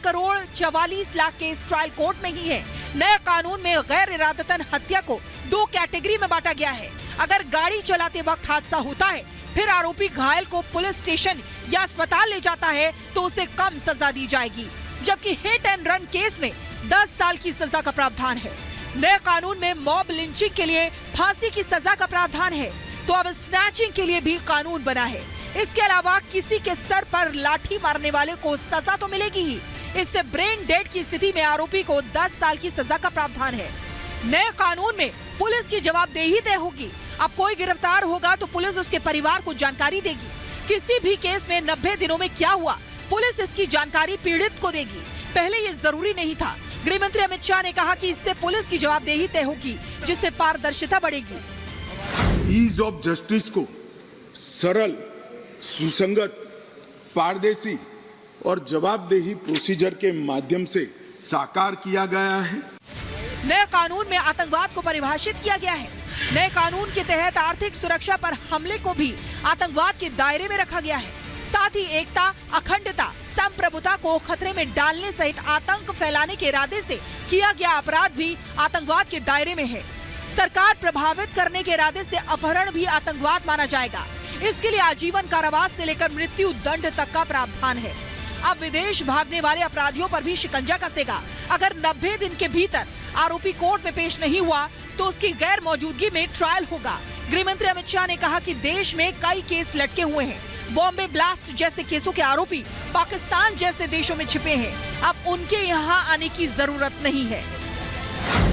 4,44,00,000 case trial court में ही है। नए कानून में गैर इरादतन हत्या को 2 कैटेगरी में बांटा गया है। अगर गाड़ी चलाते वक्त हादसा होता है, फिर आरोपी घायल को पुलिस स्टेशन या अस्पताल ले जाता है तो उसे कम सजा दी जाएगी, जबकि हिट एंड रन केस में 10 साल की सजा का प्रावधान है। नए कानून में मॉब लिंचिंग के लिए फांसी की सजा का प्रावधान है, तो अब स्नैचिंग के लिए भी कानून बना है। इसके अलावा किसी के सर पर लाठी मारने वाले को सजा तो मिलेगी ही, इससे ब्रेन डेड की स्थिति में आरोपी को 10 साल की सजा का प्रावधान है। नए कानून में पुलिस की जवाबदेही तय होगी। अब कोई गिरफ्तार होगा तो पुलिस उसके परिवार को जानकारी देगी। किसी भी केस में 90 दिनों में क्या हुआ, पुलिस इसकी जानकारी पीड़ित को देगी। पहले ये जरूरी नहीं था। गृह मंत्री अमित शाह ने कहा कि इससे पुलिस की जवाबदेही तय होगी, जिससे पारदर्शिता बढ़ेगी। ईज ऑफ जस्टिस को सरल, सुसंगत, पारदर्शी और जवाबदेही प्रोसीजर के माध्यम से साकार किया गया है। नए कानून में आतंकवाद को परिभाषित किया गया है। नए कानून के तहत आर्थिक सुरक्षा पर हमले को भी आतंकवाद के दायरे में रखा गया है। साथ ही एकता, अखंडता, संप्रभुता को खतरे में डालने सहित आतंक फैलाने के इरादे से किया गया अपराध भी आतंकवाद के दायरे में है। सरकार प्रभावित करने के इरादे से अपहरण भी आतंकवाद माना जाएगा। इसके लिए आजीवन कारावास से लेकर मृत्यु दंड तक का प्रावधान है। अब विदेश भागने वाले अपराधियों पर भी शिकंजा कसेगा। अगर 90 दिन के भीतर आरोपी कोर्ट में पेश नहीं हुआ तो उसकी गैर मौजूदगी में ट्रायल होगा। गृह मंत्री अमित शाह ने कहा कि देश में कई केस लटके हुए हैं। बॉम्बे ब्लास्ट जैसे केसों के आरोपी पाकिस्तान जैसे देशों में छिपे हैं। अब उनके यहाँ आने की जरूरत नहीं है।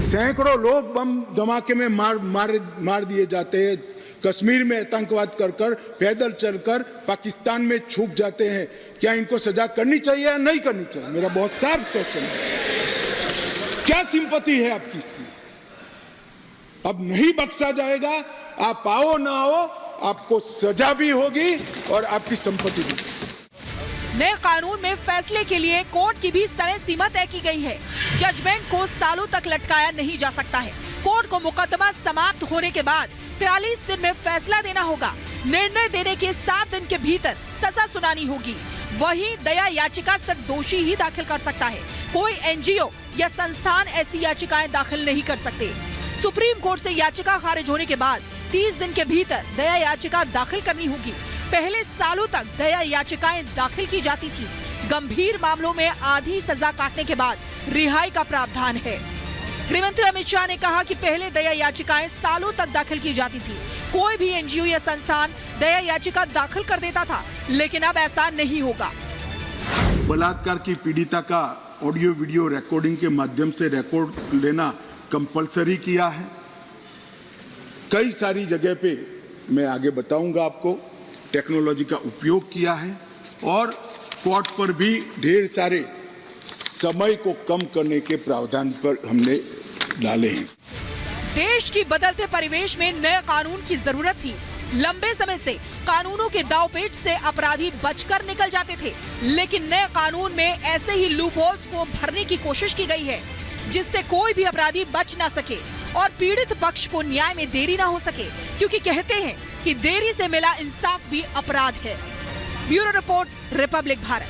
सैकड़ों लोग बम धमाके में मार दिए जाते हैं। कश्मीर में आतंकवाद कर पैदल चलकर पाकिस्तान में छुप जाते हैं। क्या इनको सजा करनी चाहिए या नहीं करनी चाहिए? मेरा बहुत साफ क्वेश्चन है। क्या सिंपैथी है आपकी इसकी? अब नहीं बख्शा जाएगा। आप आओ ना आओ, आपको सजा भी होगी और आपकी संपत्ति भी। नए कानून में फैसले के लिए कोर्ट की भी समय सीमा तय की गई है। जजमेंट को सालों तक लटकाया नहीं जा सकता है। कोर्ट को मुकदमा समाप्त होने के बाद 43 दिन में फैसला देना होगा। निर्णय देने के 7 दिन के भीतर सजा सुनानी होगी। वहीं दया याचिका सिर्फ दोषी ही दाखिल कर सकता है। कोई एनजीओ या संस्थान ऐसी याचिकाएं दाखिल नहीं कर सकते। सुप्रीम कोर्ट से याचिका खारिज होने के बाद 30 दिन के भीतर दया याचिका दाखिल करनी होगी। पहले सालों तक दया याचिकाएं दाखिल की जाती थी। गंभीर मामलों में आधी सजा काटने के बाद रिहाई का प्रावधान है। गृह मंत्री अमित शाह ने कहा कि पहले दया याचिकाएं सालों तक दाखिल की जाती थी। कोई भी एनजीओ या संस्थान दया याचिका दाखिल कर देता था, लेकिन अब ऐसा नहीं होगा। बलात्कार की पीड़िता का ऑडियो वीडियो रिकॉर्डिंग के माध्यम से रिकॉर्ड लेना कंपलसरी किया है। कई सारी जगह पे मैं आगे बताऊंगा आपको टेक्नोलॉजी का उपयोग किया है और कोर्ट पर भी ढेर सारे समय को कम करने के प्रावधान पर हमने डाले हैं। देश की बदलते परिवेश में नए कानून की जरूरत थी। लंबे समय से कानूनों के दांवपेच से अपराधी बचकर निकल जाते थे, लेकिन नए कानून में ऐसे ही लूपहोल्स को भरने की कोशिश की गई है, जिससे कोई भी अपराधी बच ना सके और पीड़ित पक्ष को न्याय में देरी ना हो सके, क्योंकि कहते हैं कि देरी से मिला इंसाफ भी अपराध है। Bureau report, Republic Bharat.